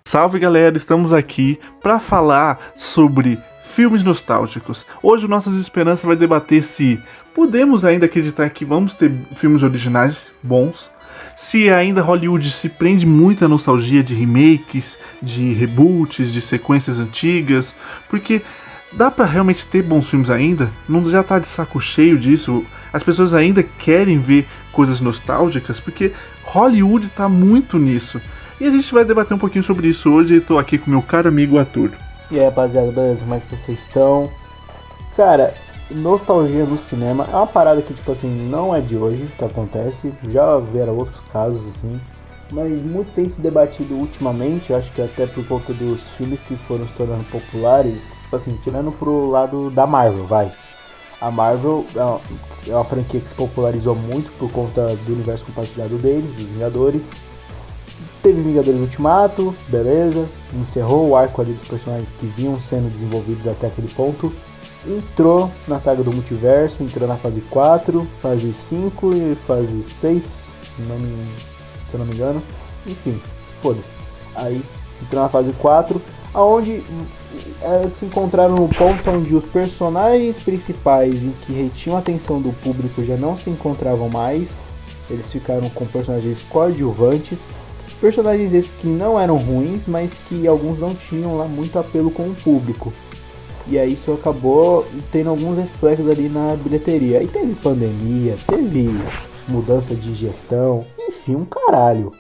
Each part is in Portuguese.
Salve galera, estamos aqui para falar sobre filmes nostálgicos. Hoje Nossas Esperanças vai debater se podemos ainda acreditar que vamos ter filmes originais bons, se ainda Hollywood se prende muito à nostalgia de remakes, de reboots, de sequências antigas, porque dá pra realmente ter bons filmes ainda? Não já tá de saco cheio disso? As pessoas ainda querem ver coisas nostálgicas? Porque Hollywood tá muito nisso. E a gente vai debater um pouquinho sobre isso hoje. Eu tô aqui com meu caro amigo Arthur. E aí, rapaziada, beleza? Como é que vocês estão? Cara, nostalgia no cinema é uma parada que, tipo assim, não é de hoje que acontece. Já houveram outros casos, assim. Mas muito tem se debatido ultimamente, acho que até por conta dos filmes que foram se tornando populares. Tipo assim, tirando pro lado da Marvel, vai. A Marvel é uma franquia que se popularizou muito por conta do universo compartilhado deles, dos Vingadores. Teve Vingadores Ultimato, beleza, encerrou o arco ali dos personagens que vinham sendo desenvolvidos até aquele ponto. Entrou na saga do multiverso, entrou na fase 4, fase 5 e fase 6, se eu não me engano. Enfim, foda-se. Aí entrou na fase 4, onde se encontraram no ponto onde os personagens principais em que retinham a atenção do público já não se encontravam mais. Eles ficaram com personagens coadjuvantes. Personagens esses que não eram ruins, mas que alguns não tinham lá muito apelo com o público. E aí isso acabou tendo alguns reflexos ali na bilheteria. Aí teve pandemia, teve mudança de gestão, enfim, um caralho.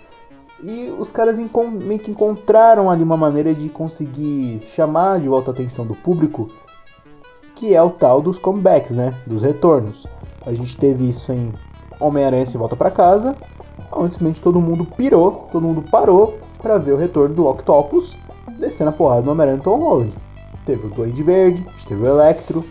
E os caras meio que encontraram ali uma maneira de conseguir chamar de volta a atenção do público, que é o tal dos comebacks, né? Dos retornos. A gente teve isso em Homem-Aranha Se Volta Pra Casa, onde simplesmente todo mundo pirou, todo mundo parou pra ver o retorno do Octopus descendo a porrada no Homem-Aranha Tom Holland. Teve o Duende Verde, a gente teve o Electro,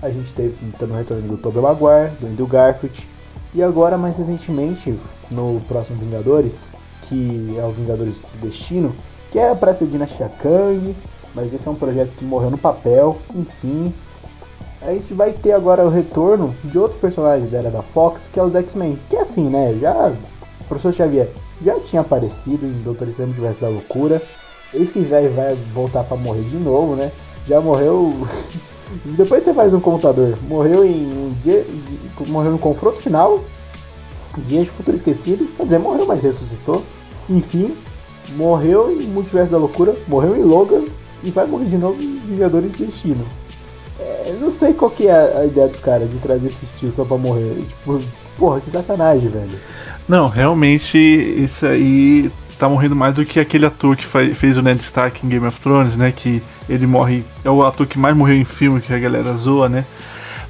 a gente teve também o retorno do Tobey Maguire, do Andrew Garfield, e agora mais recentemente, no próximo Vingadores, que é o Vingadores do Destino, que era pra ser Dinastia Kang, mas esse é um projeto que morreu no papel, enfim. A gente vai ter agora o retorno de outros personagens da era da Fox, que é os X-Men, que é assim, né, o Professor Xavier já tinha aparecido em Doutor Estranho Multiverso da Loucura. Esse velho vai voltar pra morrer de novo, né? Já morreu. Depois você faz um contador. Morreu morreu no confronto final. Dias de Futuro Esquecido. Quer dizer, morreu, mas ressuscitou. Enfim, morreu em Multiverso da Loucura. Morreu em Logan. E vai morrer de novo em Vingadores Destino. Não sei qual que é a ideia dos caras de trazer esse estilo só pra morrer. Tipo, porra, que sacanagem, velho. Não, realmente isso aí tá morrendo mais do que aquele ator que fez o Ned Stark em Game of Thrones, né? Que ele morre, é o ator que mais morreu em filme, que a galera zoa, né?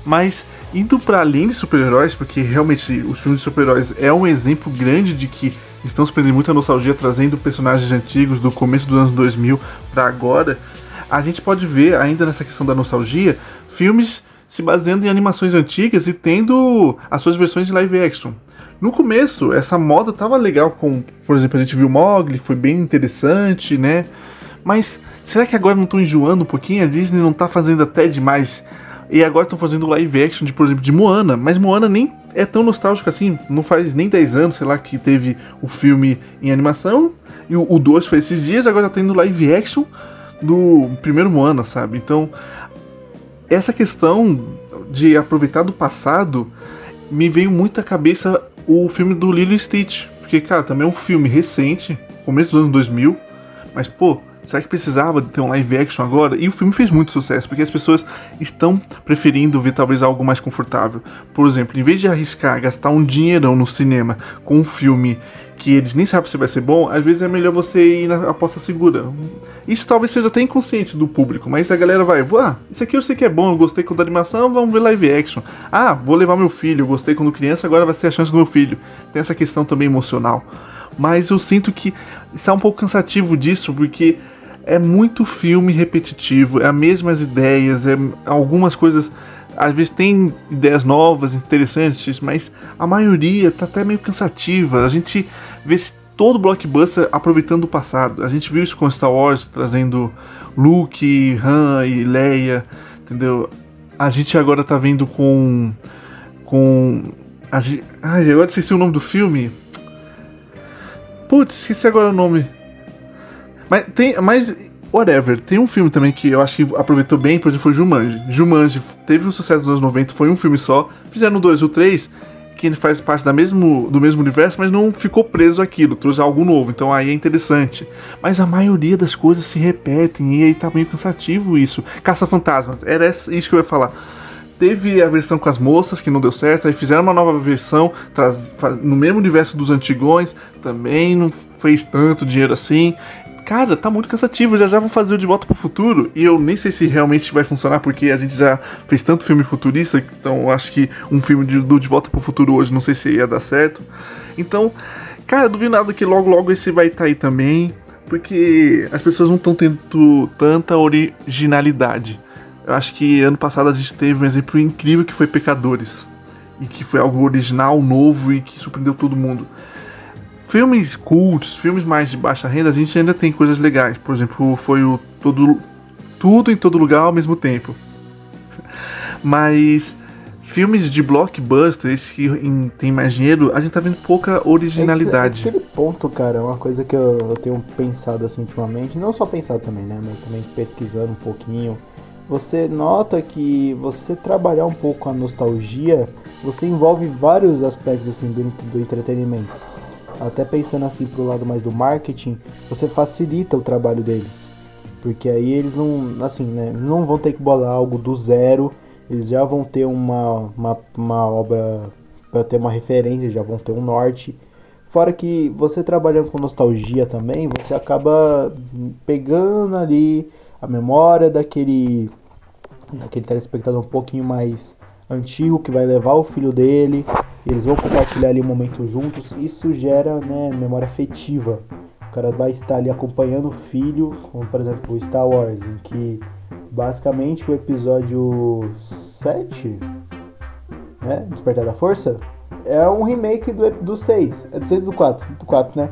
Mas indo pra além de super-heróis, porque realmente os filmes de super-heróis é um exemplo grande de que estão se prendendo muito a nostalgia, trazendo personagens antigos do começo dos anos 2000 pra agora. A gente pode ver, ainda nessa questão da nostalgia, filmes se baseando em animações antigas e tendo as suas versões de live action. No começo, essa moda tava legal com, por exemplo, a gente viu Mowgli, foi bem interessante, né? Mas será que agora não estão enjoando um pouquinho? A Disney não tá fazendo até demais? E agora estão fazendo live action, por exemplo, de Moana. Mas Moana nem é tão nostálgico assim, não faz nem 10 anos, sei lá, que teve o filme em animação. E o 2 foi esses dias, agora tá tendo live action do primeiro Moana, sabe? Então, essa questão de aproveitar do passado me veio muito à cabeça o filme do Lilo e Stitch, porque, cara, também é um filme recente, começo dos anos 2000, mas, pô, será que precisava de ter um live action agora? E o filme fez muito sucesso, porque as pessoas estão preferindo ver talvez algo mais confortável. Por exemplo, em vez de arriscar, gastar um dinheirão no cinema com um filme que eles nem sabem se vai ser bom, às vezes é melhor você ir na aposta segura. Isso talvez seja até inconsciente do público, mas a galera vai, isso aqui eu sei que é bom, eu gostei quando a animação, vamos ver live action. Vou levar meu filho, eu gostei quando criança, agora vai ser a chance do meu filho. Tem essa questão também emocional. Mas eu sinto que está um pouco cansativo disso, porque é muito filme repetitivo, é as mesmas ideias, algumas coisas, às vezes tem ideias novas, interessantes, mas a maioria tá até meio cansativa. A gente vê todo blockbuster aproveitando o passado. A gente viu isso com Star Wars, trazendo Luke, Han e Leia, entendeu? A gente agora tá vendo com agora esqueci o nome do filme. Putz, esqueci agora o nome. Mas whatever, tem um filme também que eu acho que aproveitou bem, por exemplo, foi Jumanji. Jumanji teve um sucesso nos anos 90, foi um filme só. Fizeram o 2 e o 3, que ele faz parte do mesmo universo, mas não ficou preso àquilo, trouxe algo novo, então aí é interessante. Mas a maioria das coisas se repetem e aí tá meio cansativo isso. Caça-Fantasmas, era isso que eu ia falar. Teve a versão com as moças, que não deu certo, aí fizeram uma nova versão no mesmo universo dos antigões, também não fez tanto dinheiro assim. Cara, tá muito cansativo, já vão fazer o De Volta pro Futuro, e eu nem sei se realmente vai funcionar, porque a gente já fez tanto filme futurista, então eu acho que um filme do De Volta pro Futuro hoje, não sei se ia dar certo. Então, cara, duvido nada que logo esse vai estar aí também, porque as pessoas não estão tendo tanta originalidade. Eu acho que ano passado a gente teve um exemplo incrível que foi Pecadores, e que foi algo original, novo e que surpreendeu todo mundo. Filmes cults, filmes mais de baixa renda, a gente ainda tem coisas legais. Por exemplo, foi o Tudo em Todo Lugar ao Mesmo Tempo. Mas filmes de blockbusters que tem mais dinheiro, a gente tá vendo pouca originalidade. Aquele ponto, cara, é uma coisa que eu tenho pensado assim ultimamente. Não só pensado também, né? Mas também pesquisando um pouquinho. Você nota que você trabalhar um pouco com a nostalgia, você envolve vários aspectos assim do entretenimento. Até pensando assim pro lado mais do marketing, você facilita o trabalho deles. Porque aí eles não, assim, né, não vão ter que bolar algo do zero, eles já vão ter uma obra para ter uma referência, já vão ter um norte. Fora que você trabalhando com nostalgia também, você acaba pegando ali a memória daquele telespectador um pouquinho mais antigo que vai levar o filho dele, eles vão compartilhar ali um momento juntos, isso gera, né, memória afetiva. O cara vai estar ali acompanhando o filho, como por exemplo o Star Wars, em que basicamente o episódio 7, né, Despertar da Força, é um remake do 6, é do 6 ou do 4? Do 4, né?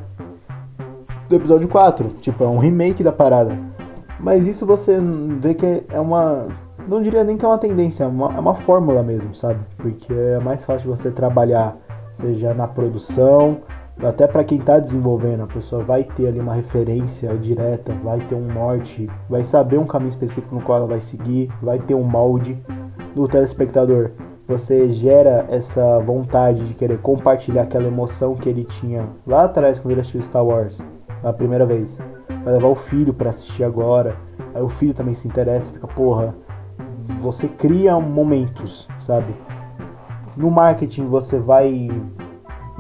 Do episódio 4, tipo, é um remake da parada. Mas isso você vê que é uma... Não diria nem que é uma tendência, é uma fórmula mesmo, sabe? Porque é mais fácil você trabalhar, seja na produção, até para quem tá desenvolvendo, a pessoa vai ter ali uma referência direta, vai ter um norte, vai saber um caminho específico no qual ela vai seguir, vai ter um molde do telespectador. Você gera essa vontade de querer compartilhar aquela emoção que ele tinha lá atrás quando ele assistiu Star Wars, a primeira vez. Vai levar o filho para assistir agora, aí o filho também se interessa, fica, porra... Você cria momentos, sabe? No marketing você vai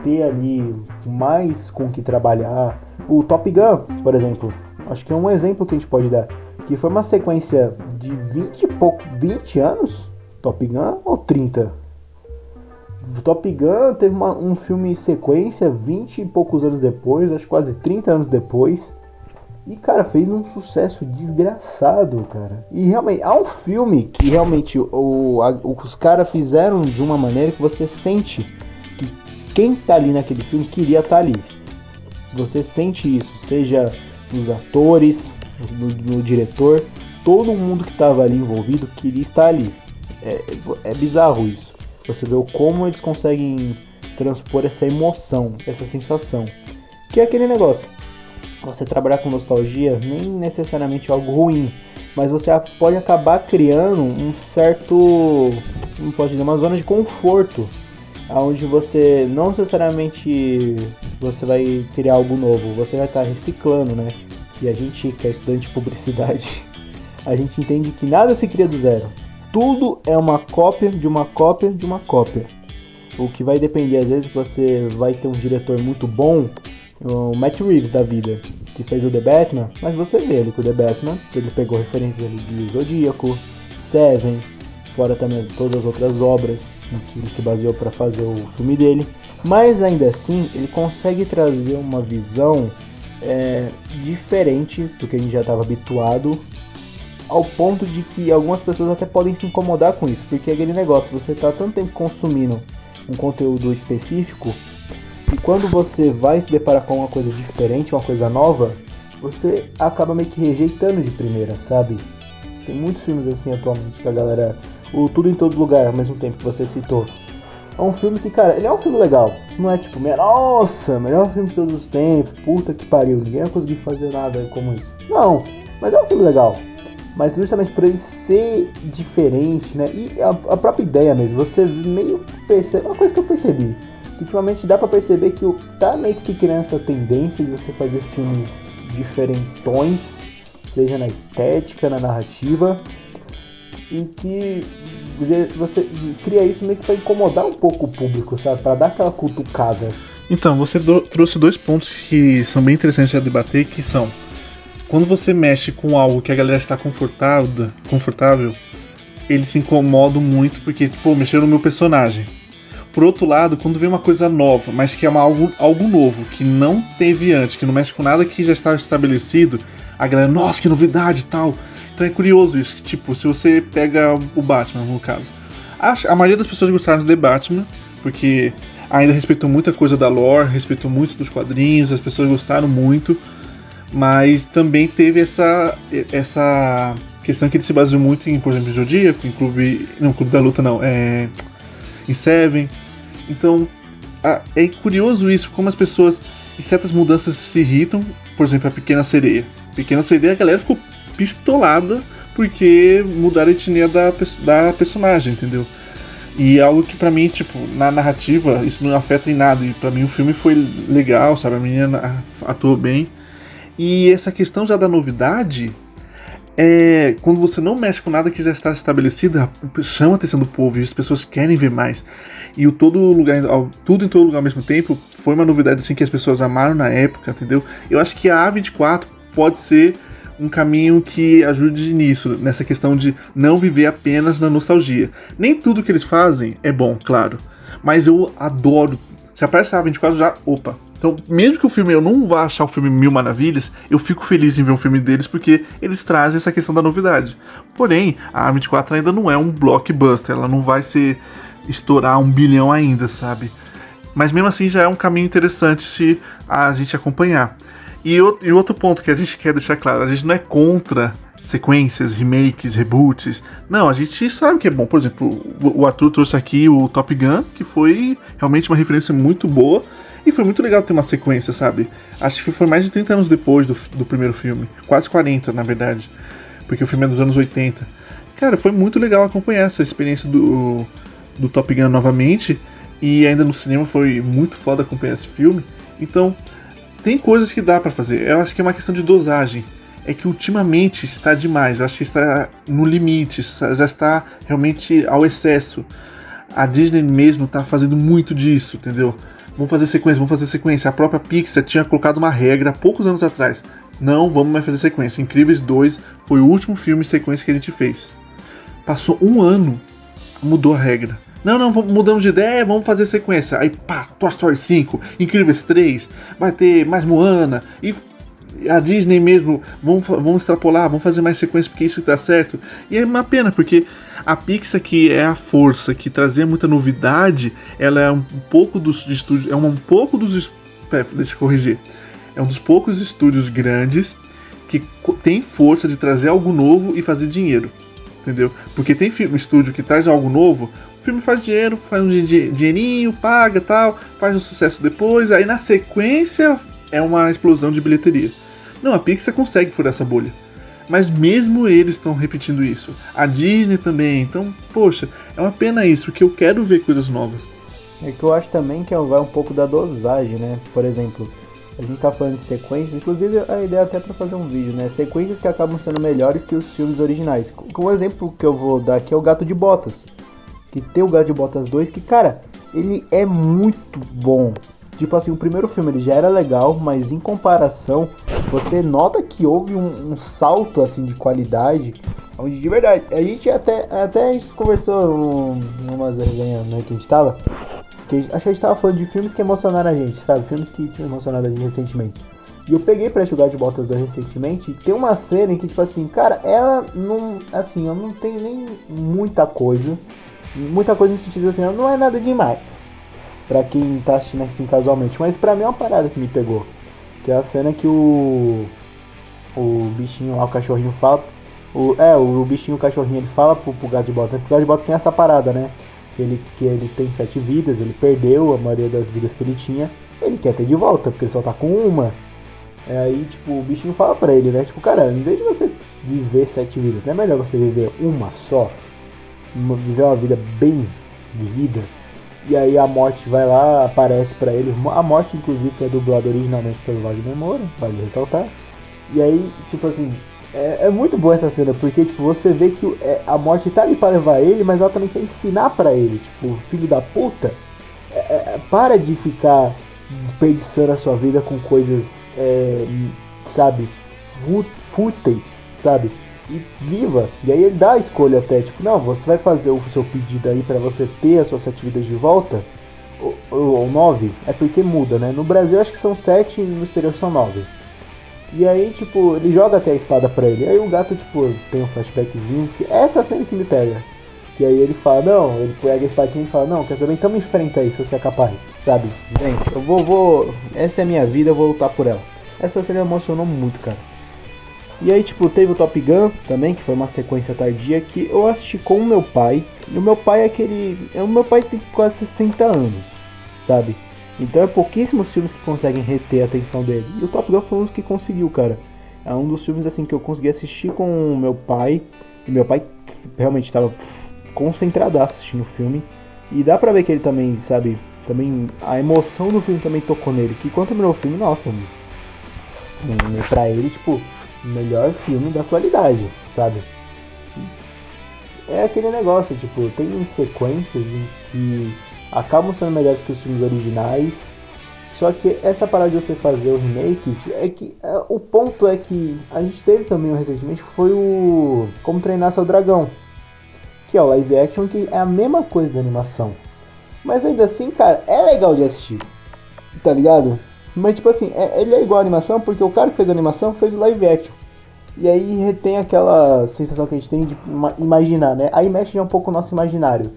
ter ali mais com o que trabalhar. O Top Gun, por exemplo, acho que é um exemplo que a gente pode dar. Que foi uma sequência de 20 anos? Top Gun ou 30? O Top Gun teve um filme sequência 20 e poucos anos depois, acho quase 30 anos depois. E, cara, fez um sucesso desgraçado, cara. E realmente, há um filme que realmente os caras fizeram de uma maneira que você sente que quem tá ali naquele filme queria estar ali. Você sente isso, seja nos atores, no diretor, todo mundo que tava ali envolvido queria estar ali. É bizarro isso. Você vê como eles conseguem transpor essa emoção, essa sensação. Que é aquele negócio. Você trabalhar com nostalgia nem necessariamente é algo ruim, mas você pode acabar criando um certo, não posso dizer, uma zona de conforto, onde você não necessariamente você vai criar algo novo, você vai estar reciclando, né? E a gente que é estudante de publicidade, a gente entende que nada se cria do zero. Tudo é uma cópia de uma cópia de uma cópia. O que vai depender, às vezes, que você vai ter um diretor muito bom, o Matt Reeves da vida, que fez o The Batman, mas você vê ali que o The Batman, ele pegou referências ali de Zodíaco, Seven, fora também todas as outras obras em que ele se baseou para fazer o filme dele, mas ainda assim ele consegue trazer uma visão diferente do que a gente já estava habituado, ao ponto de que algumas pessoas até podem se incomodar com isso, porque é aquele negócio, você está tanto tempo consumindo um conteúdo específico, e quando você vai se deparar com uma coisa diferente, uma coisa nova, você acaba meio que rejeitando de primeira, sabe? Tem muitos filmes assim atualmente que a galera... O Tudo em Todo Lugar, ao mesmo tempo que você citou. É um filme que, cara, ele é um filme legal. Não é tipo, nossa, melhor filme de todos os tempos, puta que pariu, ninguém vai conseguir fazer nada como isso. Não, mas é um filme legal. Mas justamente por ele ser diferente, né? E a própria ideia mesmo, você meio percebe. Uma coisa que eu percebi, que ultimamente dá pra perceber que tá meio que se criando essa tendência de você fazer filmes diferentões, seja na estética, na narrativa, em que você cria isso meio que pra incomodar um pouco o público, sabe? Pra dar aquela cutucada. Então, você trouxe 2 pontos que são bem interessantes a debater, que são: quando você mexe com algo que a galera está confortável, eles se incomodam muito porque, pô, mexeram no meu personagem. Por outro lado, quando vem uma coisa nova, mas que é algo novo, que não teve antes, que não mexe com nada que já estava estabelecido, a galera, nossa, que novidade e tal. Então é curioso isso, que tipo, se você pega o Batman, no caso. A maioria das pessoas gostaram do The Batman, porque ainda respeitou muita coisa da lore, respeitou muito dos quadrinhos, as pessoas gostaram muito. Mas também teve essa questão que ele se baseou muito em, por exemplo, Zodíaco, em Clube da Luta não, em Seven. Então, é curioso isso, como as pessoas, em certas mudanças, se irritam. Por exemplo, a Pequena Sereia. Pequena Sereia, a galera ficou pistolada porque mudaram a etnia da personagem, entendeu? E algo que pra mim, tipo, na narrativa, isso não afeta em nada. E pra mim o filme foi legal, sabe? A menina atuou bem. E essa questão já da novidade, quando você não mexe com nada que já está estabelecido, chama a atenção do povo e as pessoas querem ver mais. E tudo em todo lugar ao mesmo tempo foi uma novidade assim que as pessoas amaram na época, entendeu? Eu acho que a A24 pode ser um caminho que ajude nisso, nessa questão de não viver apenas na nostalgia. Nem tudo que eles fazem é bom, claro, mas eu adoro. Se aparece a A24 já, opa. Então, mesmo que o filme eu não vá achar o filme mil maravilhas, eu fico feliz em ver um filme deles porque eles trazem essa questão da novidade. Porém, a A24 ainda não é um blockbuster, ela não vai estourar 1 bilhão ainda, sabe? Mas mesmo assim já é um caminho interessante se a gente acompanhar. E outro ponto que a gente quer deixar claro, a gente não é contra sequências, remakes, reboots. Não, a gente sabe que é bom. Por exemplo, o Arthur trouxe aqui o Top Gun, que foi realmente uma referência muito boa. E foi muito legal ter uma sequência, sabe? Acho que foi mais de 30 anos depois do primeiro filme. Quase 40, na verdade. Porque o filme é dos anos 80. Cara, foi muito legal acompanhar essa experiência do Top Gun novamente. E ainda no cinema foi muito foda acompanhar esse filme. Então, tem coisas que dá pra fazer. Eu acho que é uma questão de dosagem. É que ultimamente está demais. Eu acho que está no limite. Já está realmente ao excesso. A Disney mesmo está fazendo muito disso, entendeu? Vamos fazer sequência. A própria Pixar tinha colocado uma regra há poucos anos atrás. Não vamos mais fazer sequência. Incríveis 2 foi o último filme sequência que a gente fez. Passou 1 ano, mudou a regra. Não, mudamos de ideia, vamos fazer sequência. Aí pá, Toy Story 5, Incríveis 3, vai ter mais Moana. E a Disney mesmo, vamos extrapolar, vamos fazer mais sequência porque isso dá certo. E é uma pena, porque a Pixar, que é a força, que trazia muita novidade, ela é um pouco dos estúdios, deixa eu corrigir, é um dos poucos estúdios grandes que tem força de trazer algo novo e fazer dinheiro, entendeu? Porque tem estúdio que traz algo novo, o filme faz dinheiro, faz um dinheirinho, paga tal, faz um sucesso depois, aí na sequência é uma explosão de bilheteria. Não, a Pixar consegue furar essa bolha. Mas mesmo eles estão repetindo isso. A Disney também. Então, poxa, é uma pena isso, porque eu quero ver coisas novas. É que eu acho também que vai um pouco da dosagem, né? Por exemplo, a gente tá falando de sequências, inclusive a ideia é até pra fazer um vídeo, né? Sequências que acabam sendo melhores que os filmes originais. Um exemplo que eu vou dar aqui é o Gato de Botas. Que tem o Gato de Botas 2, que, cara, ele é muito bom. Tipo assim, o primeiro filme ele já era legal, mas em comparação, você nota que houve um salto assim de qualidade, onde de verdade, a gente até a gente conversou umas resenhas, né, que a gente tava, acho que a gente tava falando de filmes que emocionaram a gente, sabe? Filmes que tinham emocionado a gente recentemente. E eu peguei pra jogar de Botas 2 recentemente, e tem uma cena em que, tipo assim, cara, ela não, assim, eu não tenho nem muita coisa no sentido assim, não é nada demais. Pra quem tá assistindo assim casualmente. Mas pra mim é uma parada que me pegou. Que é a cena que o bichinho lá, o cachorrinho fala. O bichinho, o cachorrinho, ele fala pro Gato de Bota. Porque o Gato de Bota tem essa parada, né? que ele tem 7 vidas, ele perdeu a maioria das vidas que ele tinha, ele quer ter de volta, porque ele só tá com uma. Aí, tipo, o bichinho fala pra ele, né? Tipo, cara, em vez de você viver 7 vidas, não é melhor você viver uma só? Viver uma vida bem vivida? E aí a morte vai lá, aparece pra ele. A morte, inclusive, que é dublada originalmente pelo Wagner Moura, vale ressaltar. E aí, tipo assim, é muito boa essa cena, porque tipo, você vê que a morte tá ali pra levar ele, mas ela também quer ensinar pra ele, tipo, filho da puta, para de ficar desperdiçando a sua vida com coisas, sabe, fúteis, sabe? E viva. E aí ele dá a escolha até, tipo, não, você vai fazer o seu pedido aí pra você ter as suas 7 vidas de volta, ou 9, é porque muda, né? No Brasil acho que são 7 e no exterior são 9. E aí, tipo, ele joga até a espada pra ele. Aí o gato, tipo, tem um flashbackzinho, que é essa cena que me pega. Que aí ele fala, não, ele pega a espadinha e fala, não, quer saber, então me enfrenta aí se você é capaz, sabe? Bem, eu vou, essa é a minha vida, eu vou lutar por ela. Essa cena emocionou muito, cara. E aí, tipo, teve o Top Gun também, que foi uma sequência tardia, que eu assisti com o meu pai. E o meu pai é aquele... O meu pai tem quase 60 anos, sabe? Então é pouquíssimos filmes que conseguem reter a atenção dele. E o Top Gun foi um dos que conseguiu, cara. É um dos filmes, assim, que eu consegui assistir com o meu pai. E meu pai realmente estava concentrado assistindo o filme. E dá pra ver que ele também, sabe... Também a emoção do filme também tocou nele. Que quando terminou o filme, nossa... Pra ele, tipo... melhor filme da atualidade, sabe? É aquele negócio, tipo, tem sequências em que acabam sendo melhores que os filmes originais, só que essa parada de você fazer o remake, é que o ponto é que a gente teve também recentemente, que foi o Como Treinar Seu Dragão, que é o live action, que é a mesma coisa da animação, mas ainda assim, cara, é legal de assistir, tá ligado? Mas tipo assim, ele é igual a animação porque o cara que fez a animação fez o live action. E aí retém aquela sensação que a gente tem de imaginar, né? Aí mexe um pouco o nosso imaginário.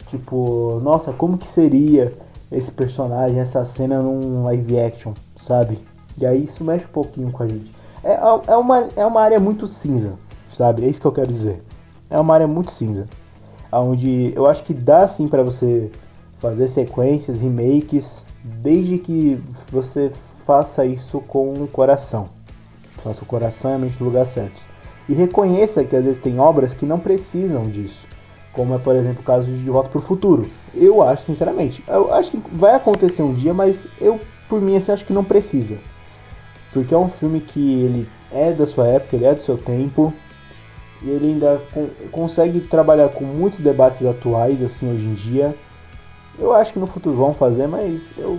Tipo, nossa, como que seria esse personagem, essa cena num live action, sabe? E aí isso mexe um pouquinho com a gente. É uma área muito cinza, sabe? É isso que eu quero dizer. É uma área muito cinza. Onde eu acho que dá sim pra você fazer sequências, remakes, desde que você faça isso com o coração. Faça o coração e a mente no lugar certo. E reconheça que às vezes tem obras que não precisam disso. Como é, por exemplo, o caso de Volta para o Futuro. Eu acho, sinceramente, eu acho que vai acontecer um dia, mas eu, por mim, assim, acho que não precisa. Porque é um filme que ele é da sua época, ele é do seu tempo. E ele ainda consegue trabalhar com muitos debates atuais, assim, hoje em dia. Eu acho que no futuro vão fazer, mas eu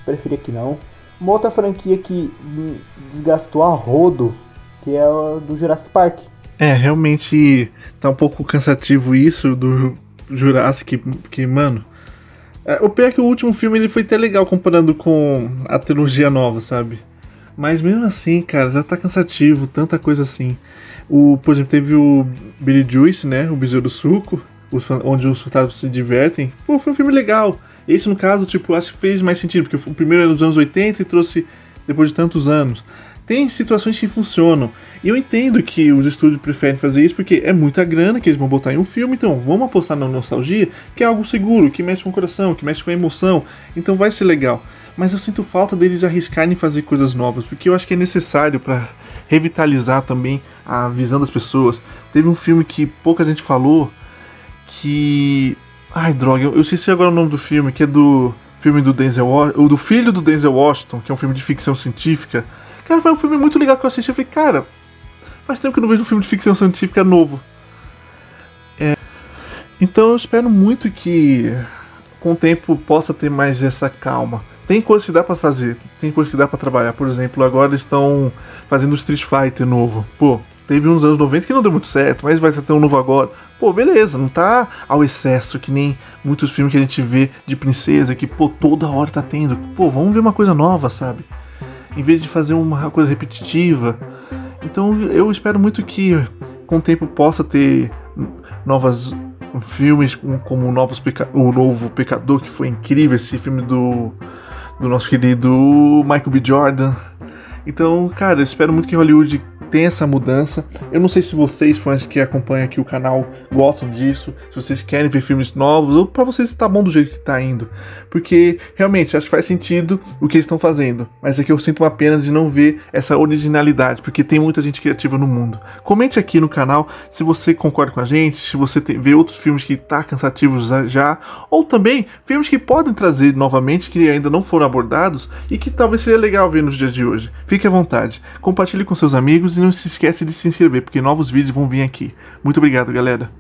preferia que não. Uma outra franquia que desgastou a rodo, que é a do Jurassic Park. Realmente tá um pouco cansativo isso do Jurassic, que, mano... O pior é que o último filme ele foi até legal comparando com a trilogia nova, sabe? Mas mesmo assim, cara, já tá cansativo, tanta coisa assim. Por exemplo, teve o Beetlejuice, né? O Besouro do Suco, onde os fantasmas se divertem. Pô, foi um filme legal. Esse, no caso, tipo, acho que fez mais sentido, porque o primeiro era dos anos 80 e trouxe depois de tantos anos. Tem situações que funcionam. E eu entendo que os estúdios preferem fazer isso porque é muita grana que eles vão botar em um filme, então vamos apostar na nostalgia, que é algo seguro, que mexe com o coração, que mexe com a emoção, então vai ser legal. Mas eu sinto falta deles arriscarem fazer coisas novas, porque eu acho que é necessário para revitalizar também a visão das pessoas. Teve um filme que pouca gente falou, que... Ai, droga, eu esqueci agora o nome do filme, que é do filme do Denzel Washington, ou do filho do Denzel Washington, que é um filme de ficção científica. Cara, foi um filme muito legal que eu assisti. Eu falei, cara, faz tempo que eu não vejo um filme de ficção científica novo. Então eu espero muito que com o tempo possa ter mais essa calma. Tem coisas que dá pra fazer, tem coisas que dá pra trabalhar. Por exemplo, agora eles estão fazendo o Street Fighter novo. Pô, teve uns anos 90 que não deu muito certo, mas vai ter um novo agora. Pô, beleza, não tá ao excesso que nem muitos filmes que a gente vê de princesa, que, pô, toda hora tá tendo. Pô, vamos ver uma coisa nova, sabe? Em vez de fazer uma coisa repetitiva. Então eu espero muito que com o tempo possa ter novos filmes, como o Novo Pecador, que foi incrível, esse filme do nosso querido Michael B. Jordan. Então, cara, eu espero muito que Hollywood tem essa mudança. Eu não sei se vocês, fãs que acompanham aqui o canal, gostam disso, se vocês querem ver filmes novos, ou pra vocês tá bom do jeito que tá indo. Porque, realmente, acho que faz sentido o que eles estão fazendo. Mas é que eu sinto uma pena de não ver essa originalidade, porque tem muita gente criativa no mundo. Comente aqui no canal se você concorda com a gente, se você vê outros filmes que tá cansativos já, ou também filmes que podem trazer novamente, que ainda não foram abordados, e que talvez seria legal ver nos dias de hoje. Fique à vontade, compartilhe com seus amigos e não se esquece de se inscrever, porque novos vídeos vão vir aqui. Muito obrigado, galera.